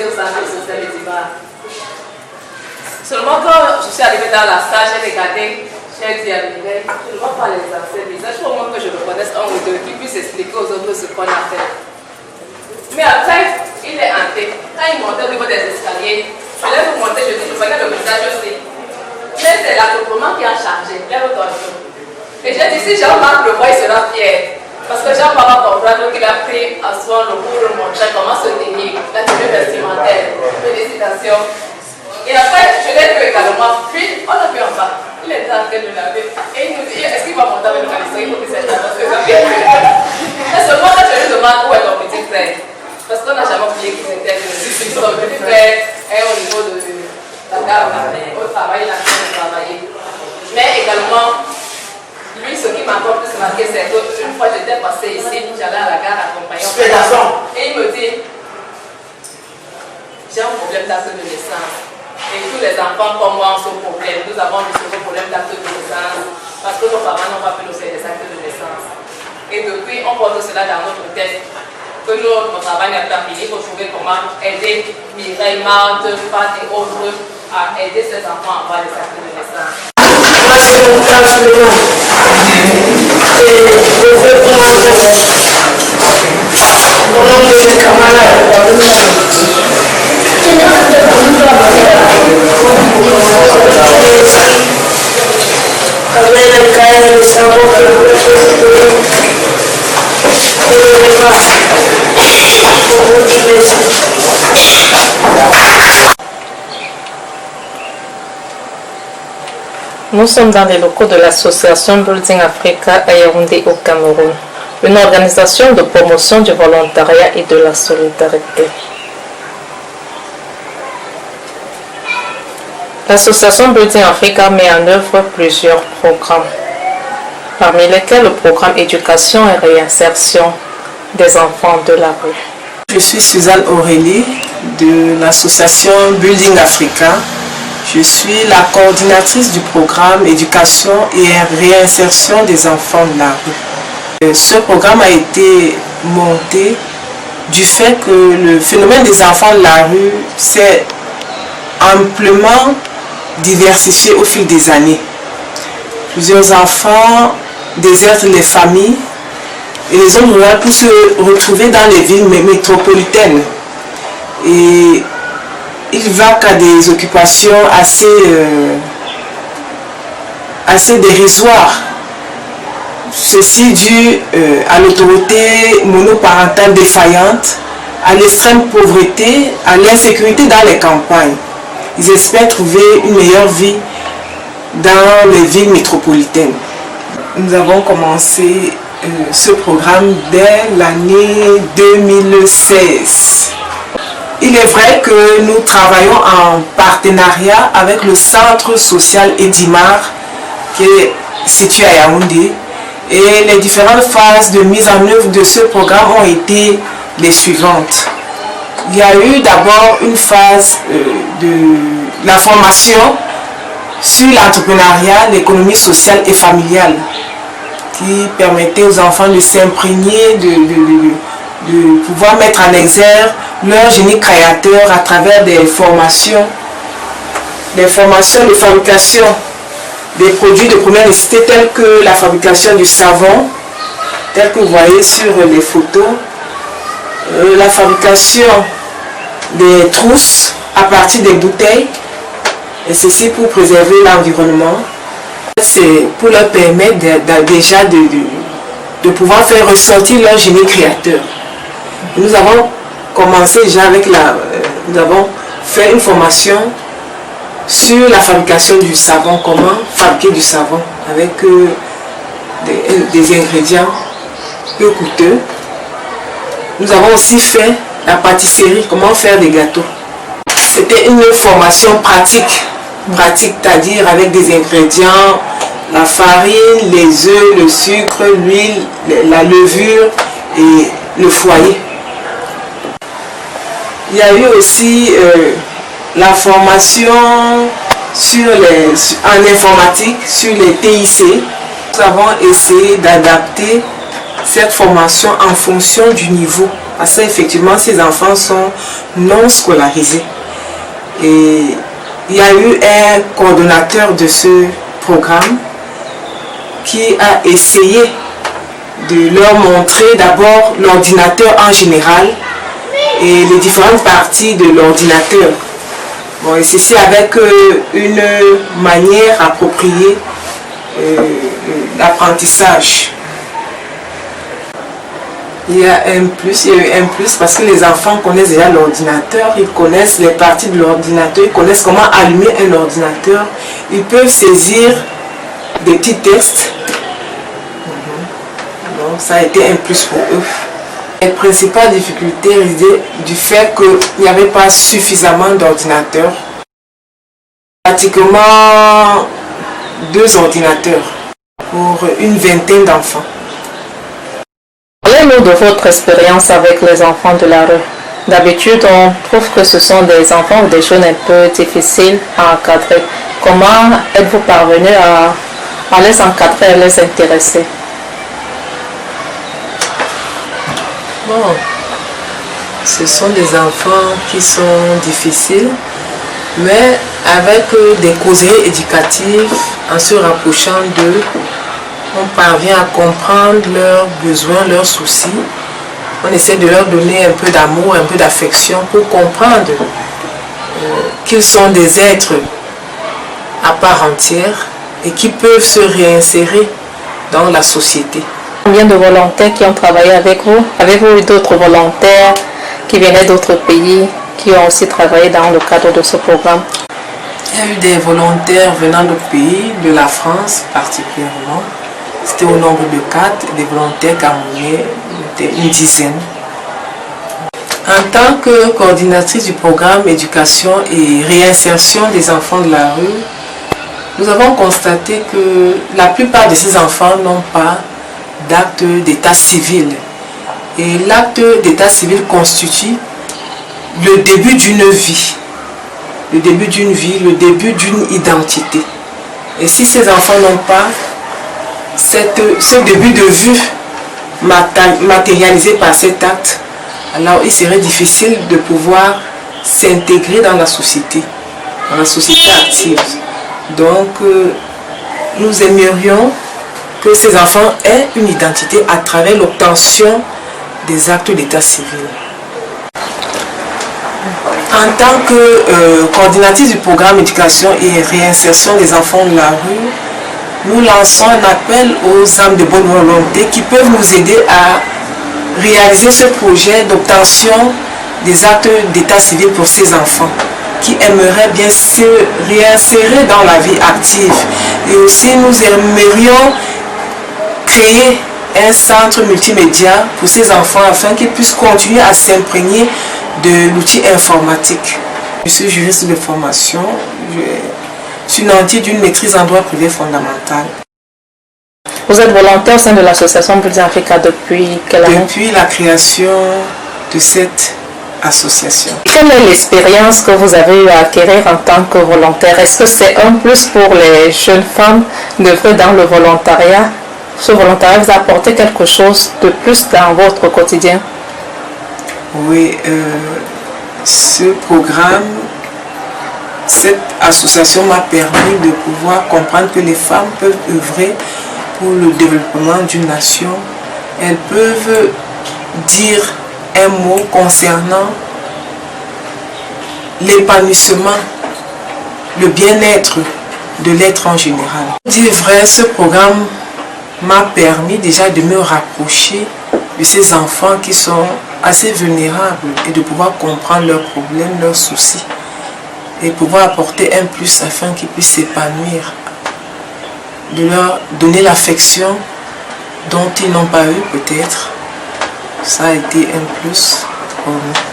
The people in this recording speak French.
ici au centre social de Diba. Seulement quand je suis arrivée dans la salle, j'ai regardé, j'ai dit à Mireille, je ne vois pas les anciens visages, pour au moins que je reconnaisse un ou deux qui puisse expliquer aux autres ce qu'on a fait. Mais après, il est hanté. Quand il montait au niveau des escaliers, je l'ai pour monter, je dis, je voyais le visage aussi. Mais c'est l'accouplement qui a changé, bien autre. Et j'ai dit, si Jean-Marc le voit, il sera fier. Parce que Jean-Marc va comprendre qu'il a pris à soi le pour montrer comment se tenir, la tenue vestimentaire. Félicitations. Et après, je l'ai vu également. Puis, on l'a vu en bas. Il était en train de laver. Et il nous dit, est-ce qu'il va monter avec le calisson? Il faut qu'il s'aide parce que ça vient. Mais seulement quand je lui demande où est ton petit frère. Parce qu'on n'a jamais oublié qu'ils étaient venus. Son petit frère est au niveau de la gare, au travail, il a train de travailler. Mais également, lui, ce qui m'a encore plus marqué, c'est qu'une fois j'étais passée ici, j'allais à la gare accompagner. Et il me dit, j'ai un problème d'acte de naissance. Et tous les enfants comme moi ont ce problème. Nous avons eu ce problème d'acte de naissance parce que nos parents n'ont pas pu nous faire des actes de naissance. Et depuis, on porte cela dans notre tête. Que notre travail n'est pas fini pour trouver comment aider Mireille, Marthe, Pat et autres à aider ces enfants à avoir des actes de naissance. Moi, c'est mon frère Suleiman. Et je fais comment de mes camarades. Avec le cahier de savon Nous sommes dans les locaux de l'association Building Africa à Yaoundé au Cameroun, une organisation de promotion du volontariat et de la solidarité. L'association Building Africa met en œuvre plusieurs programmes, parmi lesquels le programme éducation et réinsertion des enfants de la rue. Je suis Suzanne Aurélie de l'association Building Africa. Je suis la coordinatrice du programme éducation et réinsertion des enfants de la rue. Ce programme a été monté du fait que le phénomène des enfants de la rue s'est amplement diversifié au fil des années. Plusieurs enfants désertent les familles et les zones rurales pour se retrouver dans les villes métropolitaines. Et il va qu'à des occupations assez dérisoires. Ceci dû à l'autorité monoparentale défaillante, à l'extrême pauvreté, à l'insécurité dans les campagnes. Ils espèrent trouver une meilleure vie dans les villes métropolitaines. Nous avons commencé ce programme dès l'année 2016. Il est vrai que nous travaillons en partenariat avec le centre social Edimar qui est situé à Yaoundé et les différentes phases de mise en œuvre de ce programme ont été les suivantes. Il y a eu d'abord une phase de la formation sur l'entrepreneuriat, l'économie sociale et familiale qui permettait aux enfants de s'imprégner, de pouvoir mettre en exergue leur génie créateur à travers des formations de fabrication des produits de première nécessité tels que la fabrication du savon, tel que vous voyez sur les photos, la fabrication des trousses à partir des bouteilles, et ceci pour préserver l'environnement. C'est pour leur permettre déjà de pouvoir faire ressortir leur génie créateur. Nous avons commencé déjà avec nous avons fait une formation sur la fabrication du savon, comment fabriquer du savon avec des ingrédients peu coûteux. Nous avons aussi fait la pâtisserie, comment faire des gâteaux. C'était une formation pratique, c'est-à-dire avec des ingrédients, la farine, les œufs, le sucre, l'huile, la levure et le foyer. Il y a eu aussi la formation en informatique sur les TIC. Nous avons essayé d'adapter cette formation en fonction du niveau Parce qu'effectivement, ces enfants sont non scolarisés. Et il y a eu un coordonnateur de ce programme qui a essayé de leur montrer d'abord l'ordinateur en général et les différentes parties de l'ordinateur. Bon, et ceci avec une manière appropriée d'apprentissage. Il y a eu un plus parce que les enfants connaissent déjà l'ordinateur, ils connaissent les parties de l'ordinateur, ils connaissent comment allumer un ordinateur, ils peuvent saisir des petits textes. Donc ça a été un plus pour eux. Les principales difficultés résidaient du fait qu'il n'y avait pas suffisamment d'ordinateurs. Pratiquement 2 ordinateurs pour une vingtaine d'enfants. Parlez-nous de votre expérience avec les enfants de la rue. D'habitude, on trouve que ce sont des enfants ou des jeunes un peu difficiles à encadrer. Comment êtes-vous parvenu à les encadrer, à les intéresser? Bon, ce sont des enfants qui sont difficiles, mais avec des causeries éducatives, en se rapprochant d'eux, on parvient à comprendre leurs besoins, leurs soucis. On essaie de leur donner un peu d'amour, un peu d'affection pour comprendre qu'ils sont des êtres à part entière et qui peuvent se réinsérer dans la société. Combien de volontaires qui ont travaillé avec vous? Avez-vous eu d'autres volontaires qui venaient d'autres pays, qui ont aussi travaillé dans le cadre de ce programme? Il y a eu des volontaires venant d'autres pays, de la France particulièrement. C'était au nombre de 4, des volontaires camerounais, une dizaine. En tant que coordinatrice du programme éducation et réinsertion des enfants de la rue, nous avons constaté que la plupart de ces enfants n'ont pas d'acte d'état civil. Et l'acte d'état civil constitue le début d'une vie. Le début d'une vie, le début d'une identité. Et si ces enfants n'ont pas ce début de vue matérialisé par cet acte, alors il serait difficile de pouvoir s'intégrer dans la société active. Donc, nous aimerions que ces enfants aient une identité à travers l'obtention des actes d'état civil. En tant que coordinatrice du programme éducation et réinsertion des enfants de la rue, nous lançons un appel aux âmes de bonne volonté qui peuvent nous aider à réaliser ce projet d'obtention des actes d'état civil pour ces enfants qui aimeraient bien se réinsérer dans la vie active. Et aussi nous aimerions créer un centre multimédia pour ces enfants afin qu'ils puissent continuer à s'imprégner de l'outil informatique. Je suis juriste de formation, je suis nantie d'une maîtrise en droit privé fondamental. Vous êtes volontaire au sein de l'association Bulls Africa depuis quelle année? Depuis la création de cette association. Quelle est l'expérience que vous avez eu à acquérir en tant que volontaire? Est-ce que c'est un plus pour les jeunes femmes d'œuvrer dans le volontariat? Ce volontariat vous a apporté quelque chose de plus dans votre quotidien? Oui, ce programme, cette association m'a permis de pouvoir comprendre que les femmes peuvent œuvrer pour le développement d'une nation. Elles peuvent dire un mot concernant l'épanouissement, le bien-être de l'être en général. Pour dire vrai, ce programme m'a permis déjà de me rapprocher de ces enfants qui sont assez vulnérables et de pouvoir comprendre leurs problèmes, leurs soucis et pouvoir apporter un plus afin qu'ils puissent s'épanouir, de leur donner l'affection dont ils n'ont pas eu peut-être. Ça a été un plus pour nous.